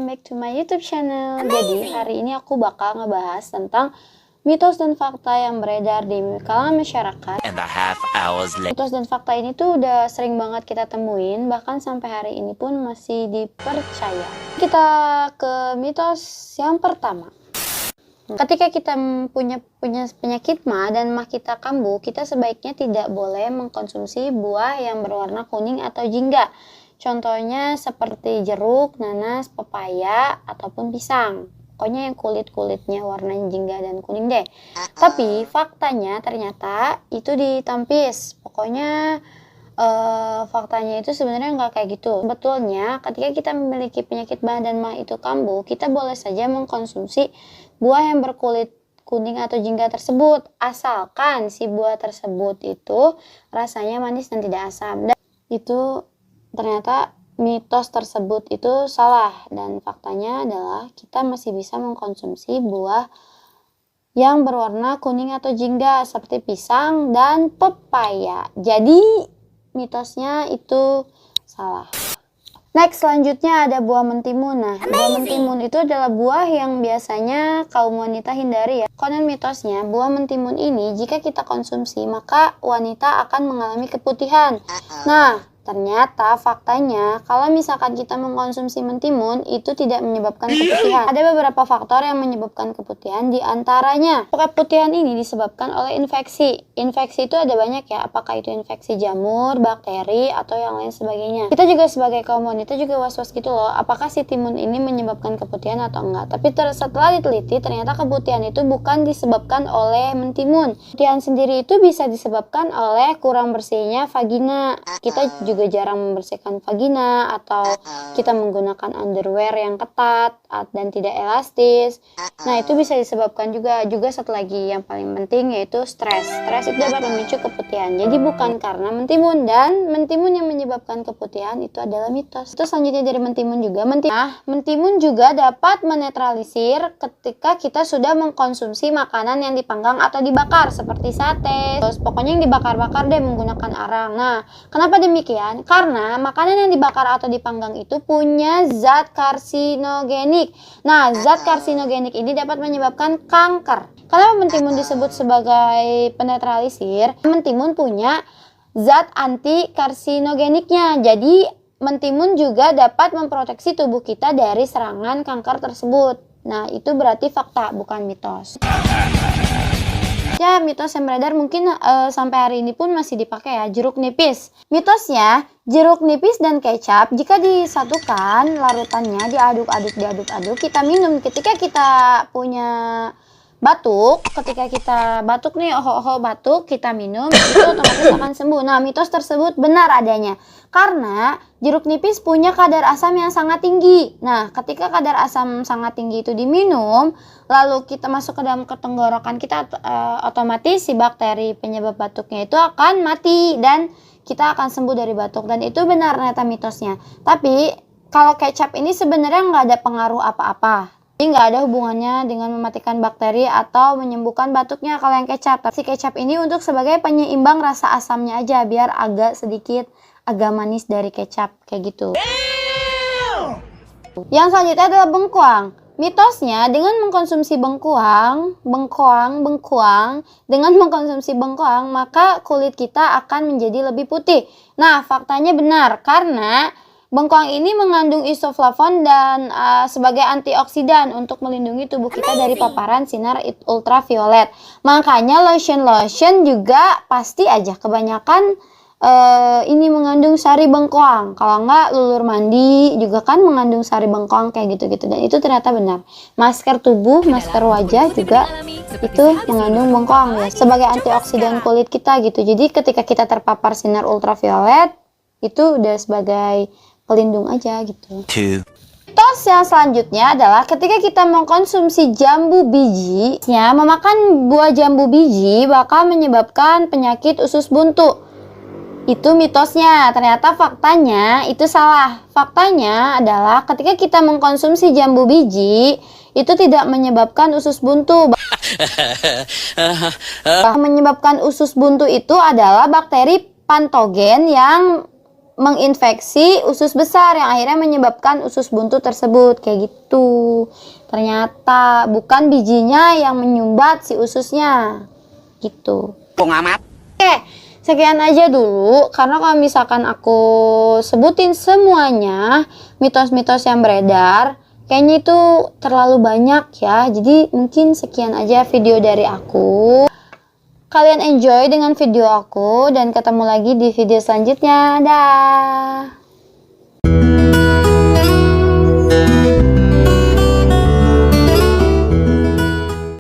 back to my YouTube channel. Jadi hari ini aku bakal ngebahas tentang mitos dan fakta yang beredar di kalangan masyarakat. Mitos dan fakta ini tuh udah sering banget kita temuin, bahkan sampai hari ini pun masih dipercaya. Kita ke mitos yang pertama. Ketika kita punya penyakit mah dan mah kita kambuh, kita sebaiknya tidak boleh mengkonsumsi buah yang berwarna kuning atau jingga. Contohnya seperti jeruk, nanas, pepaya, ataupun pisang. Pokoknya yang kulit-kulitnya warna jingga dan kuning deh. Tapi faktanya ternyata itu ditampis. Pokoknya faktanya itu sebenarnya nggak kayak gitu. Sebetulnya ketika kita memiliki penyakit mah dan mah itu kambuh, kita boleh saja mengkonsumsi buah yang berkulit kuning atau jingga tersebut. Asalkan si buah tersebut itu rasanya manis dan tidak asam. Dan itu ternyata mitos tersebut itu salah, dan faktanya adalah kita masih bisa mengkonsumsi buah yang berwarna kuning atau jingga seperti pisang dan pepaya. Jadi mitosnya itu salah. Next, selanjutnya ada buah mentimun. Nah, buah mentimun itu adalah buah yang biasanya kaum wanita hindari ya. Konon mitosnya, buah mentimun ini jika kita konsumsi maka wanita akan mengalami keputihan. Nah, ternyata faktanya kalau misalkan kita mengkonsumsi mentimun itu tidak menyebabkan keputihan. Ada beberapa faktor yang menyebabkan keputihan, di antaranya keputihan ini disebabkan oleh infeksi. Infeksi itu ada banyak ya, apakah itu infeksi jamur, bakteri, atau yang lain sebagainya. Kita juga sebagai kaum wanita juga was-was gitu loh, apakah si timun ini menyebabkan keputihan atau enggak. Tapi setelah diteliti ternyata keputihan itu bukan disebabkan oleh mentimun. Keputihan sendiri itu bisa disebabkan oleh kurang bersihnya vagina. Kita juga jarang membersihkan vagina, atau kita menggunakan underwear yang ketat dan tidak elastis. Nah, itu bisa disebabkan juga satu lagi yang paling penting yaitu stres. Stres itu dapat memicu keputihan. Jadi bukan karena mentimun, dan mentimun yang menyebabkan keputihan itu adalah mitos. Itu selanjutnya dari mentimun juga. Mentimun juga dapat menetralisir ketika kita sudah mengkonsumsi makanan yang dipanggang atau dibakar seperti sate. Terus pokoknya yang dibakar-bakar deh menggunakan arang. Nah, kenapa demikian? Karena makanan yang dibakar atau dipanggang itu punya zat karsinogenik. Nah, zat karsinogenik ini dapat menyebabkan kanker. Kalau mentimun disebut sebagai penetralisir, mentimun punya zat anti karsinogeniknya. Jadi, mentimun juga dapat memproteksi tubuh kita dari serangan kanker tersebut. Nah, itu berarti fakta, bukan mitos. Ya, mitos yang beredar mungkin sampai hari ini pun masih dipakai ya, jeruk nipis. Mitosnya, jeruk nipis dan kecap jika disatukan larutannya, diaduk-aduk, kita minum. Ketika kita punya batuk, ketika kita batuk nih, batuk, kita minum, itu otomatis akan sembuh. Nah, mitos tersebut benar adanya. Karena jeruk nipis punya kadar asam yang sangat tinggi. Nah, ketika kadar asam sangat tinggi itu diminum, lalu kita masuk ke dalam tenggorokan kita, otomatis si bakteri penyebab batuknya itu akan mati dan kita akan sembuh dari batuk. Dan itu benar ternyata mitosnya. Tapi kalau kecap ini sebenarnya nggak ada pengaruh apa-apa. Jadi nggak ada hubungannya dengan mematikan bakteri atau menyembuhkan batuknya kalau yang kecap. Si kecap ini untuk sebagai penyeimbang rasa asamnya aja, biar agak manis dari kecap kayak gitu. Yang selanjutnya adalah bengkuang. Mitosnya, dengan mengkonsumsi bengkuang, dengan mengkonsumsi bengkuang, maka kulit kita akan menjadi lebih putih. Nah, faktanya benar, karena bengkuang ini mengandung isoflavon dan sebagai antioksidan untuk melindungi tubuh kita dari paparan sinar ultraviolet. Makanya lotion juga pasti aja kebanyakan ini mengandung sari bengkoang. Kalau enggak lulur mandi juga kan mengandung sari bengkoang kayak gitu-gitu. Dan itu ternyata benar. Masker tubuh, masker wajah juga itu mengandung bengkoang ya, sebagai antioksidan kulit kita gitu. Jadi ketika kita terpapar sinar ultraviolet itu udah sebagai pelindung aja gitu. Mitos yang selanjutnya adalah ketika kita mengkonsumsi jambu biji, memakan buah jambu biji bakal menyebabkan penyakit usus buntu. Itu mitosnya. Ternyata faktanya itu salah. Faktanya adalah ketika kita mengkonsumsi jambu biji itu tidak menyebabkan usus buntu. Menyebabkan usus buntu itu adalah bakteri patogen yang menginfeksi usus besar yang akhirnya menyebabkan usus buntu tersebut. Kayak gitu. Ternyata bukan bijinya yang menyumbat si ususnya. Gitu. Pengamat. Oke, sekian aja dulu. Karena kalau misalkan aku sebutin semuanya, mitos-mitos yang beredar, kayaknya itu terlalu banyak ya. Jadi mungkin sekian aja video dari aku. Kalian enjoy dengan video aku dan ketemu lagi di video selanjutnya. Dah.